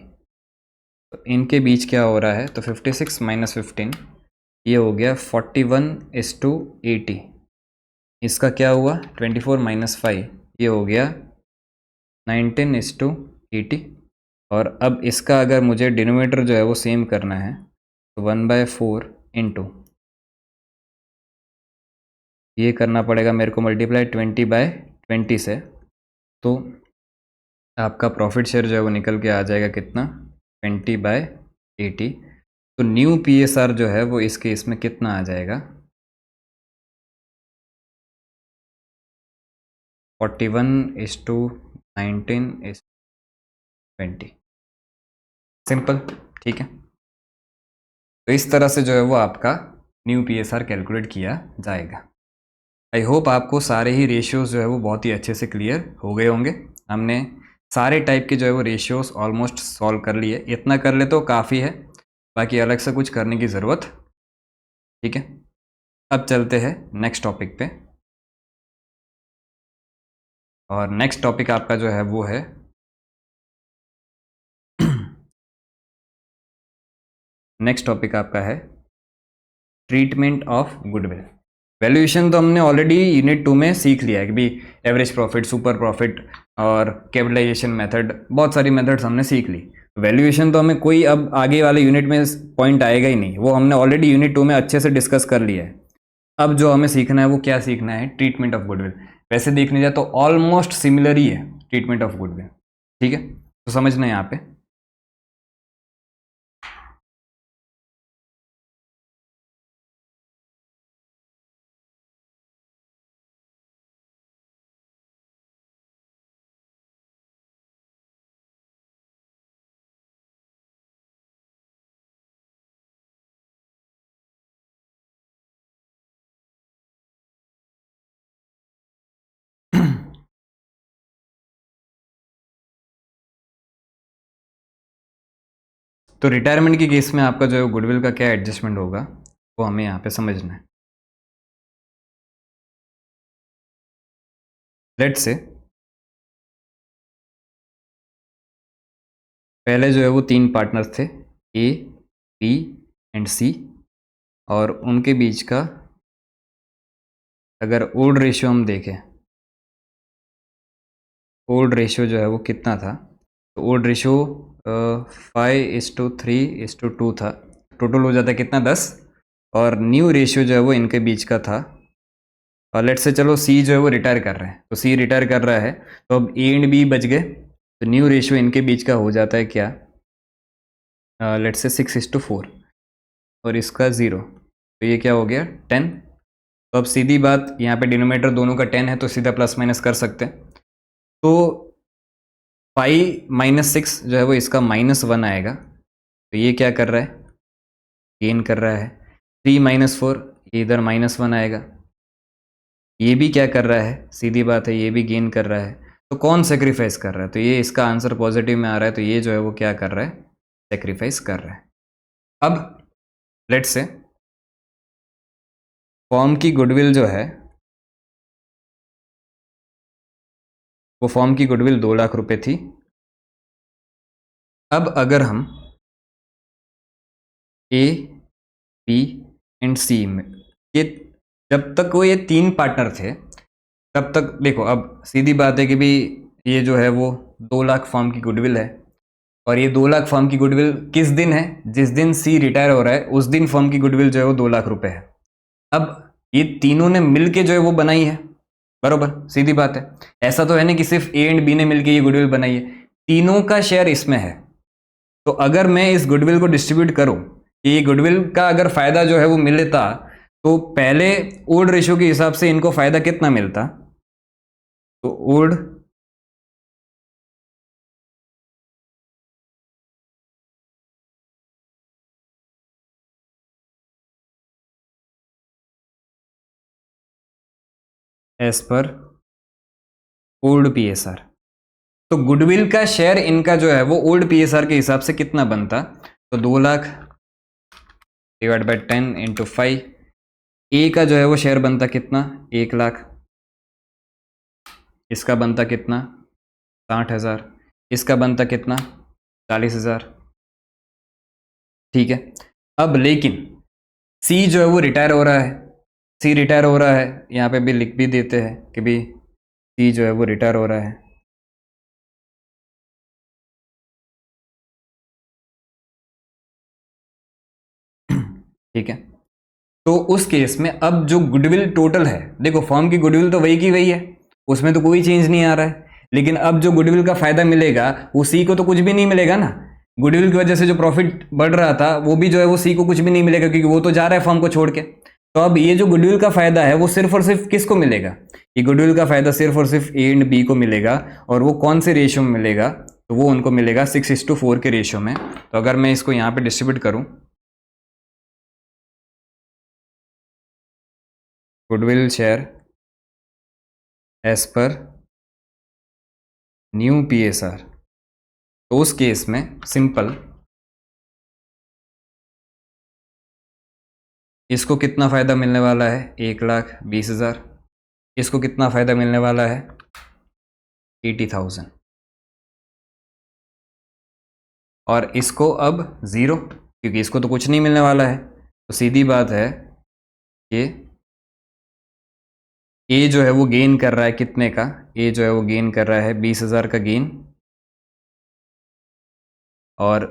A: तो इनके बीच क्या हो रहा है, तो 56 माइनस 15 ये हो गया 41:80, इसका क्या हुआ 24 माइनस 5 ये हो गया 19:80, और अब इसका अगर मुझे डिनोमिनेटर जो है वो सेम करना है तो 1/4 इंटू ये करना पड़ेगा मेरे को मल्टीप्लाई 20/20 से, तो आपका प्रॉफिट शेयर जो है वो निकल के आ जाएगा कितना 20/80। तो न्यू पीएसआर जो है वो इस केस में कितना आ जाएगा 41:19:20, सिंपल। ठीक है, तो इस तरह से जो है वो आपका न्यू पीएसआर कैलकुलेट किया जाएगा। आई होप आपको सारे ही रेशियोज जो है वो बहुत ही अच्छे से क्लियर हो गए होंगे। हमने सारे टाइप के जो है वो रेशियोज ऑलमोस्ट सॉल्व कर लिए, इतना कर ले तो काफ़ी है, बाकी अलग से कुछ करने की ज़रूरत। ठीक है, अब चलते हैं नेक्स्ट टॉपिक पे, और नेक्स्ट टॉपिक आपका जो है वो है नेक्स्ट टॉपिक आपका है ट्रीटमेंट ऑफ गुडविल। वैल्यूएशन तो हमने ऑलरेडी यूनिट 2 में सीख लिया है कि भी एवरेज प्रॉफिट, सुपर प्रॉफिट और कैपिटलाइजेशन मेथड, बहुत सारी मेथड्स हमने सीख ली। वैल्यूएशन तो हमें कोई अब आगे वाले यूनिट में पॉइंट आएगा ही नहीं, वो हमने ऑलरेडी यूनिट 2 में अच्छे से डिस्कस कर लिया है। अब जो हमें सीखना है वो क्या सीखना है, ट्रीटमेंट ऑफ गुडविल। वैसे देखने जाए तो ऑलमोस्ट सिमिलर ही है ट्रीटमेंट ऑफ गुडविल। ठीक है, तो समझना है यहाँ पे। तो रिटायरमेंट के केस में आपका जो है गुडविल का क्या एडजस्टमेंट होगा वो हमें यहाँ पे समझना है। लेट्स से पहले जो है वो 3 पार्टनर्स थे, ए बी एंड सी, और उनके बीच का अगर ओल्ड रेशियो हम देखें, ओल्ड रेशियो जो है वो कितना था, तो ओल्ड रेशियो 5:3:2 था, टोटल हो जाता है कितना 10, और न्यू रेशियो जो है वो इनके बीच का था। और लेट से चलो सी जो है वो रिटायर कर रहे हैं, तो सी रिटायर कर रहा है, तो अब ए एंड बी बच गए, तो न्यू रेशियो इनके बीच का हो जाता है क्या, लेट से 6:4, और इसका 0, तो ये क्या हो गया 10। तो अब सीधी बात, यहाँ पे डिनोमिनेटर दोनों का 10 है तो सीधा प्लस माइनस कर सकते हैं। तो 5 - 6 जो है वो इसका -1 आएगा, तो ये क्या कर रहा है, गेन कर रहा है। 3 - 4 ये इधर -1 आएगा, ये भी क्या कर रहा है, सीधी बात है ये भी गेन कर रहा है। तो कौन सेक्रीफाइस कर रहा है, तो ये इसका आंसर पॉजिटिव में आ रहा है, तो ये जो है वो क्या कर रहा है, सेक्रीफाइस कर रहा है। अब लेट्स से फॉर्म की गुडविल जो है वो फॉर्म की गुडविल 2 लाख रुपए थी। अब अगर हम ए बी एंड सी में ये जब तक वो ये 3 पार्टनर थे तब तक देखो, अब सीधी बात है कि भी ये जो है वो 2 लाख फॉर्म की गुडविल है, और ये 2 लाख फॉर्म की गुडविल किस दिन है, जिस दिन सी रिटायर हो रहा है उस दिन फॉर्म की गुडविल जो है वो 2 लाख रुपए है। अब ये तीनों ने मिलके जो है वो बनाई है, बरोबर, सीधी बात है। ऐसा तो है नहीं कि सिर्फ ए एंड बी ने मिलके ये गुडविल बनाई है, तीनों का शेयर इसमें है। तो अगर मैं इस गुडविल को डिस्ट्रीब्यूट करूं, ये गुडविल का अगर फायदा जो है वो मिलता, तो पहले ओल्ड रेशियो के हिसाब से इनको फायदा कितना मिलता, तो old as per old PSR. तो गुडविल का शेयर इनका जो है वो ओल्ड पीएसआर के हिसाब से कितना बनता, तो 2 लाख डिवाइड बाई 10 इंटू 5। ए का जो है वो शेयर बनता कितना, 1 लाख। इसका बनता कितना, 60,000। इसका बनता कितना, 40,000। ठीक है। अब लेकिन सी जो है वो रिटायर हो रहा है, सी रिटायर हो रहा है, यहाँ पे भी लिख भी देते हैं कि भी सी जो है वो रिटायर हो रहा है। ठीक है। तो उस केस में अब जो गुडविल टोटल है, देखो फर्म की गुडविल तो वही की वही है, उसमें तो कोई चेंज नहीं आ रहा है, लेकिन अब जो गुडविल का फायदा मिलेगा वो सी को तो कुछ भी नहीं मिलेगा ना। गुडविल की वजह से जो प्रॉफिट बढ़ रहा था वो भी जो है वो सी को कुछ भी नहीं मिलेगा, क्योंकि वो तो जा रहा है फर्म को छोड़ के। तो अब ये जो गुडविल का फायदा है वो सिर्फ और सिर्फ किसको मिलेगा, ये गुडविल का फायदा सिर्फ और सिर्फ ए एंड बी को मिलेगा। और वो कौन से रेशियो में मिलेगा, तो वो उनको मिलेगा 6:4 के रेशियो में। तो अगर मैं इसको यहाँ पे डिस्ट्रीब्यूट करूँ, goodwill share as per new PSR, तो उस केस में सिंपल इसको कितना फायदा मिलने वाला है, 1,20,000। इसको कितना फायदा मिलने वाला है, 80,000। और इसको अब 0, क्योंकि इसको तो कुछ नहीं मिलने वाला है। तो सीधी बात है कि ए जो है वो गेन कर रहा है कितने का, ए जो है वो गेन कर रहा है 20,000 का गेन, और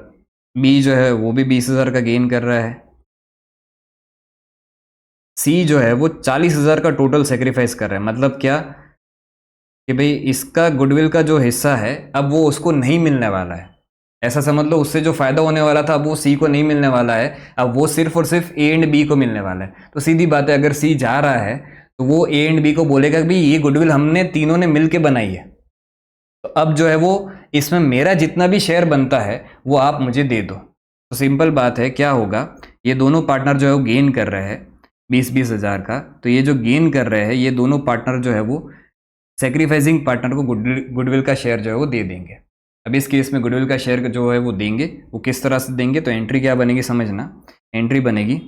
A: बी जो है वो भी 20,000 का गेन कर रहा है। सी जो है वो 40,000 का टोटल सेक्रीफाइस कर रहा है। मतलब क्या कि भाई इसका गुडविल का जो हिस्सा है अब वो उसको नहीं मिलने वाला है। ऐसा समझ लो उससे जो फायदा होने वाला था अब वो सी को नहीं मिलने वाला है, अब वो सिर्फ और सिर्फ ए एंड बी को मिलने वाला है। तो सीधी बात है, अगर सी जा रहा है तो वो ए एंड बी को बोलेगा कि ये गुडविल हमने तीनों ने मिलके बनाई है, तो अब जो है वो इसमें मेरा जितना भी शेयर बनता है वो आप मुझे दे दो। तो सिंपल बात है, क्या होगा, ये दोनों पार्टनर जो है वो गेन कर रहे हैं 20-20 हज़ार का। तो ये जो गेन कर रहे हैं ये दोनों पार्टनर जो है वो सेक्रीफाइसिंग पार्टनर को गुडविल का शेयर जो है वो दे देंगे। अब इस केस में गुडविल का शेयर जो है वो देंगे, वो किस तरह से देंगे, तो एंट्री क्या बनेगी समझना। एंट्री बनेगी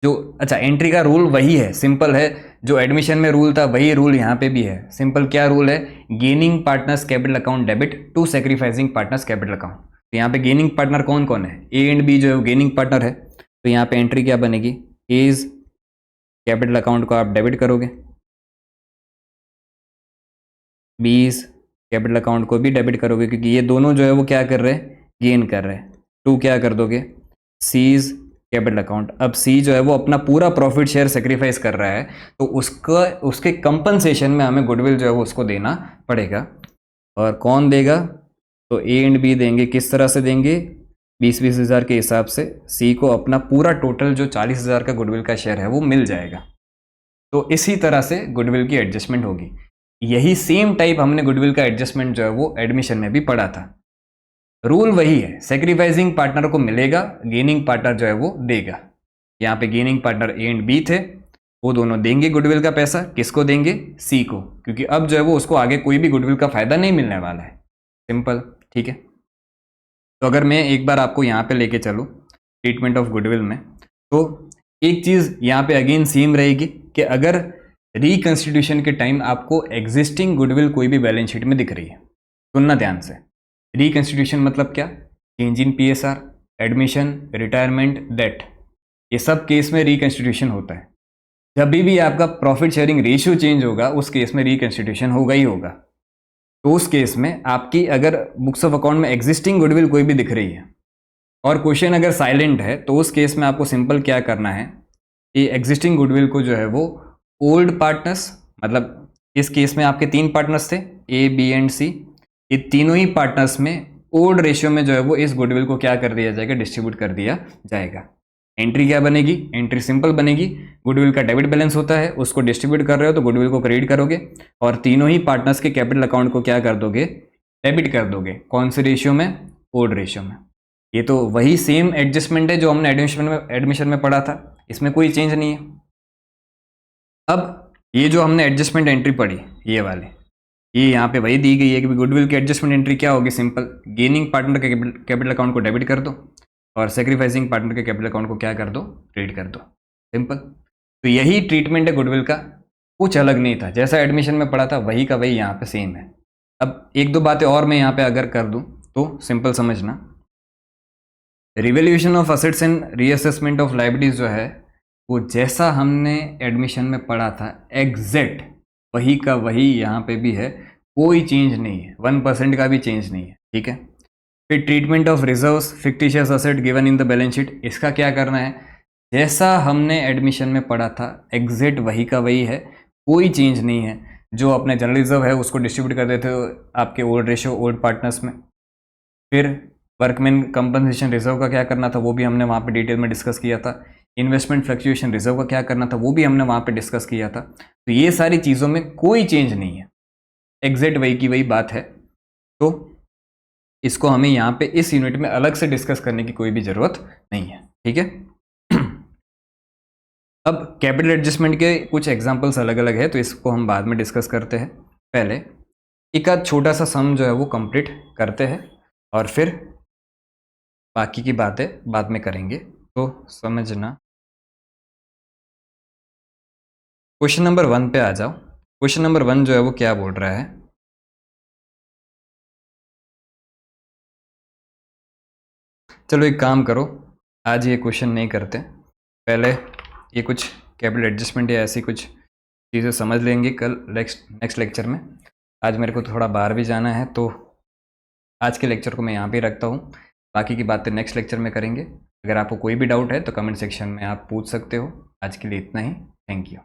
A: जो, अच्छा एंट्री का रूल वही है, सिंपल है, जो एडमिशन में रूल था वही रूल यहाँ पे भी है। सिंपल क्या रूल है, gaining partners capital account debit to sacrificing partners capital account. तो यहाँ पे गेनिंग पार्टनर कौन कौन है, ए एंड बी जो है वो गेनिंग पार्टनर है। तो यहाँ पे एंट्री क्या बनेगी, एज कैपिटल अकाउंट को आप डेबिट करोगे, बीज कैपिटल अकाउंट को भी डेबिट करोगे, क्योंकि ये दोनों जो है वो क्या कर रहे हैं, गेन कर रहे हैं। टू क्या कर दोगे, सीज कैपिटल अकाउंट। अब सी जो है वो अपना पूरा प्रॉफिट शेयर सेक्रीफाइस कर रहा है, तो उसका उसके कंपनसेशन में हमें गुडविल जो है वो उसको देना पड़ेगा। और कौन देगा, तो ए एंड बी देंगे। किस तरह से देंगे, 20-20 हज़ार के हिसाब से सी को अपना पूरा टोटल जो 40,000 का गुडविल का शेयर है वो मिल जाएगा। तो इसी तरह से गुडविल की एडजस्टमेंट होगी। यही सेम टाइप हमने गुडविल का एडजस्टमेंट जो है वो एडमिशन में भी पढ़ा था। रूल वही है, सेक्रीफाइसिंग पार्टनर को मिलेगा, गेनिंग पार्टनर जो है वो देगा। यहाँ पे gaining partner A and B थे, वो दोनों देंगे गुडविल का पैसा, किसको देंगे, सी को, क्योंकि अब जो है वो उसको आगे कोई भी गुडविल का फायदा नहीं मिलने वाला है। सिंपल, ठीक है। तो अगर मैं एक बार आपको यहाँ पे लेके चलूँ ट्रीटमेंट ऑफ गुडविल में, तो एक चीज़ यहाँ पे अगेन सेम रहेगी कि अगर रिकंस्टिट्यूशन के टाइम आपको एग्जिस्टिंग गुडविल कोई भी बैलेंस शीट में दिख रही है, सुनना ध्यान से, रिकंस्टिट्यूशन मतलब क्या, change in PSR, admission, retirement, death, ये सब केस में रिकंस्टिट्यूशन होता है। जब भी आपका प्रॉफिट शेयरिंग रेशियो चेंज होगा उस केस में रिकंस्टिट्यूशन होगा ही होगा। तो उस केस में आपकी अगर बुक्स ऑफ अकाउंट में एग्जिस्टिंग गुडविल कोई भी दिख रही है और क्वेश्चन अगर साइलेंट है, तो उस केस में आपको सिंपल क्या करना है कि एग्जिस्टिंग गुडविल को जो है वो ओल्ड पार्टनर्स, मतलब इस केस में आपके 3 पार्टनर्स थे, ए, बी एंड सी। ये तीनों ही पार्टनर्स में ओड रेशियो में जो है वो इस गुडविल को क्या कर दिया जाएगा, डिस्ट्रीब्यूट कर दिया जाएगा। एंट्री क्या बनेगी, एंट्री सिंपल बनेगी, गुडविल का डेबिट बैलेंस होता है, उसको डिस्ट्रीब्यूट कर रहे हो तो गुडविल को क्रेडिट करोगे और तीनों ही पार्टनर्स के कैपिटल अकाउंट को क्या कर दोगे, डेबिट कर दोगे। कौन से रेशियो में, ओड रेशियो में। ये तो वही सेम एडजस्टमेंट है जो हमने एडमिशन में पढ़ा था, इसमें कोई चेंज नहीं है। अब ये जो हमने एडजस्टमेंट एंट्री पढ़ी, ये वाले, ये यहाँ पे वही दी गई है कि गुडविल की एडजस्टमेंट एंट्री क्या होगी, सिंपल, गेनिंग पार्टनर के कैपिटल अकाउंट को डेबिट कर दो और सेक्रीफाइसिंग पार्टनर के कैपिटल अकाउंट को क्या कर दो, क्रेडिट कर दो, सिंपल। तो यही ट्रीटमेंट है गुडविल का, कुछ अलग नहीं था, जैसा एडमिशन में पढ़ा था वही का वही यहाँ पे सेम है। अब एक दो बातें और मैं यहाँ पे अगर कर दूँ तो सिंपल समझना, revaluation of assets and reassessment of liabilities जो है वो जैसा हमने एडमिशन में पढ़ा था एग्जैक्ट वही का वही यहाँ पे भी है, कोई चेंज नहीं है, 1% का भी चेंज नहीं है, ठीक है। फिर treatment of reserves fictitious asset given in the balance sheet, इसका क्या करना है, जैसा हमने एडमिशन में पढ़ा था एग्जैक्ट वही का वही है, कोई चेंज नहीं है। जो अपने जनरल रिजर्व है उसको डिस्ट्रीब्यूट कर देते हो आपके ओल्ड रेशियो ओल्ड पार्टनर्स में। फिर वर्कमैन कंपनसेशन रिजर्व का क्या करना था वो भी हमने वहाँ पे डिटेल में डिस्कस किया था। इन्वेस्टमेंट फ्लक्चुएशन रिजर्व का क्या करना था वो भी हमने वहाँ पे डिस्कस किया था। तो ये सारी चीज़ों में कोई चेंज नहीं है, एग्जैक्ट वही की वही बात है। तो इसको हमें यहाँ पे इस यूनिट में अलग से डिस्कस करने की कोई भी ज़रूरत नहीं है, ठीक है। अब कैपिटल एडजस्टमेंट के कुछ एग्जांपल्स अलग अलग है तो इसको हम बाद में डिस्कस करते हैं। पहले एक आध छोटा सा सम जो है वो कंप्लीट करते हैं और फिर बाकी की बातें बाद में करेंगे। तो समझना, क्वेश्चन नंबर 1 पे आ जाओ। क्वेश्चन नंबर 1 जो है वो क्या बोल रहा है, चलो एक काम करो, आज ये क्वेश्चन नहीं करते, पहले ये कुछ कैपिटल एडजस्टमेंट या ऐसी कुछ चीज़ें समझ लेंगे कल नेक्स्ट लेक्चर में। आज मेरे को थोड़ा बाहर भी जाना है तो आज के लेक्चर को मैं यहाँ पे रखता हूँ, बाकी की बातें नेक्स्ट लेक्चर में करेंगे। अगर आपको कोई भी डाउट है तो कमेंट सेक्शन में आप पूछ सकते हो। आज के लिए इतना ही, थैंक यू।